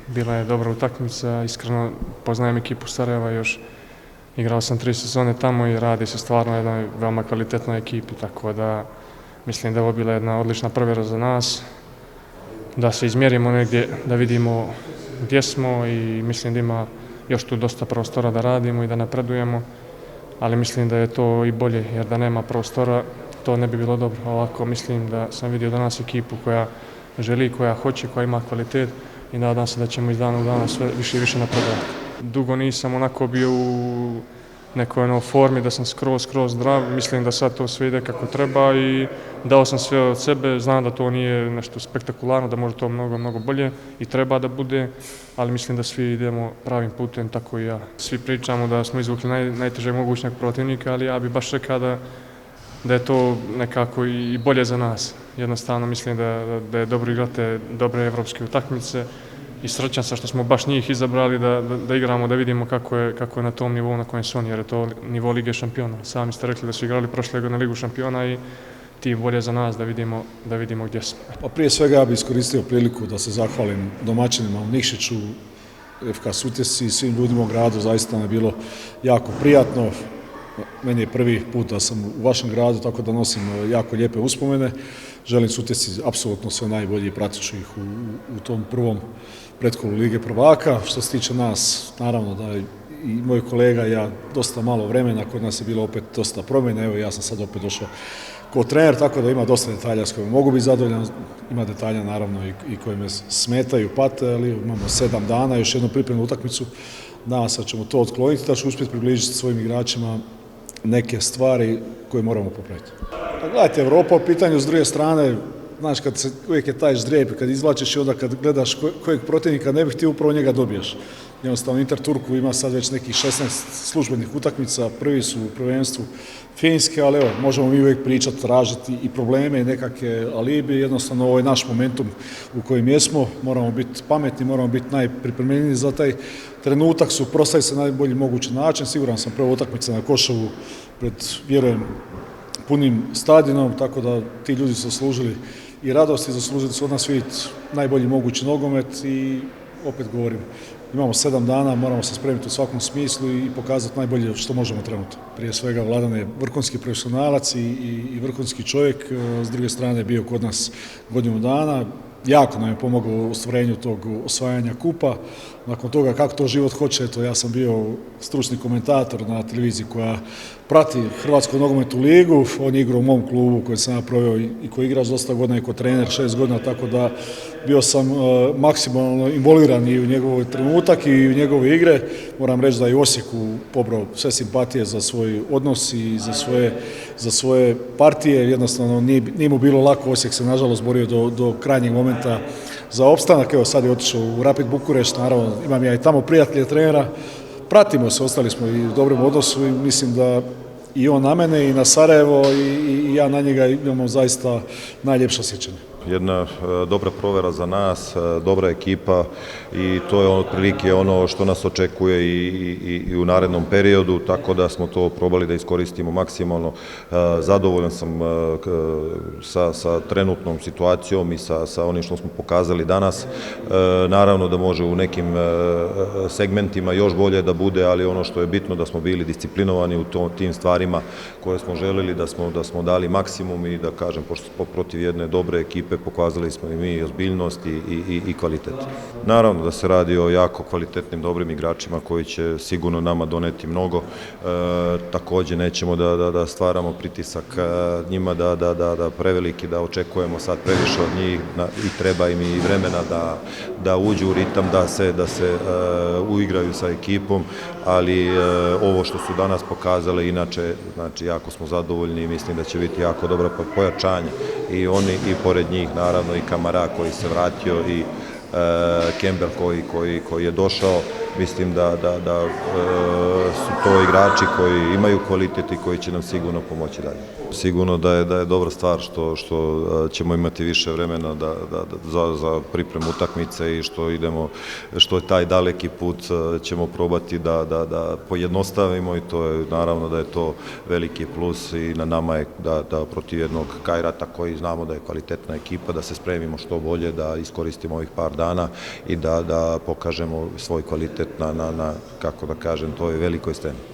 bila je dobra utakmica, iskreno poznajem ekipu Sarajeva još. Igrao sam 3 sezone tamo i radi se stvarno jednoj veoma kvalitetnoj ekipi, tako da mislim da je ovo bila jedna odlična provjera za nas, da se izmjerimo negdje, da vidimo gdje smo i mislim da ima još tu dosta prostora da radimo i da napredujemo, ali mislim da je to i bolje, jer da nema prostora to ne bi bilo dobro. Ovako mislim da sam vidio danas ekipu koja želi, koja hoće, koja ima kvalitet i nadam se da ćemo iz dana u dana sve više i više napredovati. Dugo nisam onako bio u nekoj formi da sam skroz zdrav, mislim da sad to sve ide kako treba i dao sam sve od sebe, znam da to nije nešto spektakularno, da može to mnogo bolje i treba da bude, ali mislim da svi idemo pravim putem, tako i ja. Svi pričamo da smo izvukli najtežeg mogućeg protivnika, ali ja bih baš rekao da je to nekako i bolje za nas. Jednostavno mislim da je dobro igrati dobre evropske utakmice i srećan sam što smo baš njih izabrali da igramo, da vidimo kako je na tom nivou na kojem su oni, jer je to nivo Lige šampiona. Sami ste rekli da su igrali prošle godine Ligu šampiona i tim bolje za nas da vidimo gdje smo. Pa prije svega ja bih iskoristio priliku da se zahvalim domaćinima u Nikšiću, FK Sutjesi i svim ljudima u gradu, zaista nam je bilo jako prijatno. Meni je prvi put da sam u vašem gradu, tako da nosim jako lijepe uspomene. Želim Sutjesi apsolutno sve najbolje i pratit ću ih u tom prvom pretkolu Lige prvaka. Što se tiče nas, naravno da i moj kolega i ja dosta malo vremena, kod nas je bilo opet dosta promjena, evo ja sam sad opet došao kao trener, tako da ima dosta detalja s kojima mogu biti zadovoljan, ima detalja naravno i koje me smetaju, pate, ali imamo 7 dana, još jednu pripremnu utakmicu, nadam se da ćemo to otkloniti, da ću uspjeti približiti svojim igračima neke stvari koje moramo popraviti. Pa gledajte, Europa u pitanju s druge strane, znaš, uvijek je taj ždrijeb, kad izvlačiš i onda kad gledaš kojeg protivnika ne bih ti upravo njega dobiješ. Jednostavno Inter Turku ima sad već nekih 16 službenih utakmica, prvi su u prvenstvu Finjske, ali evo, možemo mi uvijek pričati, tražiti i probleme i nekakve alibi, jednostavno ovo je naš momentum u kojem jesmo, moramo biti pametni, moramo biti najpripremljeniji za taj trenutak, suprotstaviti se na najbolji mogući način, siguran sam prva utakmica na Košovu pred, vjerujem, punim stadionom, tako da ti ljudi su zaslužili i radost i zaslužili su od nas vidjeti najbolji mogući nogomet i opet govorim, imamo 7 dana, moramo se spremiti u svakom smislu i pokazati najbolje što možemo trenutno. Prije svega Vladan je vrhunski profesionalac i vrhunski čovjek, s druge strane je bio kod nas godinu dana, jako nam je pomogao u ostvarenju tog osvajanja kupa. Nakon toga kako to život hoće, eto ja sam bio stručni komentator na televiziji koja prati Hrvatsku nogometnu ligu, on je igrao u mom klubu koji sam ja proveo i koji igraš dosta godina i kao trener 6 godina, tako da bio sam maksimalno involuiran i u njegov trenutak i u njegove igre. Moram reći da je u Osijeku pobrao sve simpatije za svoj odnos i za svoje partije, jednostavno nije mu bilo lako, Osijek se nažalost borio do krajnjeg momenta za opstanak, evo sad je otišao u Rapid Bukurešt, naravno imam ja i tamo prijatelje trenera, pratimo se, ostali smo i u dobrom odnosu i mislim da i on na mene i na Sarajevo i ja na njega imamo zaista najljepša sjećanja. Jedna dobra provjera za nas, dobra ekipa i to je otprilike ono što nas očekuje i u narednom periodu, tako da smo to probali da iskoristimo maksimalno. Zadovoljan sam sa trenutnom situacijom i sa onim što smo pokazali danas. Naravno da može u nekim segmentima još bolje da bude, ali ono što je bitno da smo bili disciplinovani u tim stvarima koje smo želili, da smo dali maksimum i da kažem, protiv jedne dobre ekipe pokazali smo i mi ozbiljnost i kvalitet. Naravno da se radi o jako kvalitetnim, dobrim igračima koji će sigurno nama doneti mnogo. Također nećemo da stvaramo pritisak njima da preveliki, da očekujemo sad previše od njih i treba im i vremena da uđu u ritam, da se uigraju sa ekipom, ali ovo što su danas pokazali, inače, znači jako smo zadovoljni i mislim da će biti jako dobro pojačanje i oni i pored njih naravno i Kamara koji se vratio i Kember koji je došao, mislim da su to igrači koji imaju kvalitet i koji će nam sigurno pomoći dalje. Sigurno da je dobra stvar što ćemo imati više vremena za pripremu utakmice i što je taj daleki put ćemo probati da pojednostavimo i to je naravno da je to veliki plus i na nama je da protiv jednog Kajrata koji znamo da je kvalitetna ekipa, da se spremimo što bolje, da iskoristimo ovih par dana i da pokažemo svoj kvalitet na kako da kažem, toj velikoj sceni.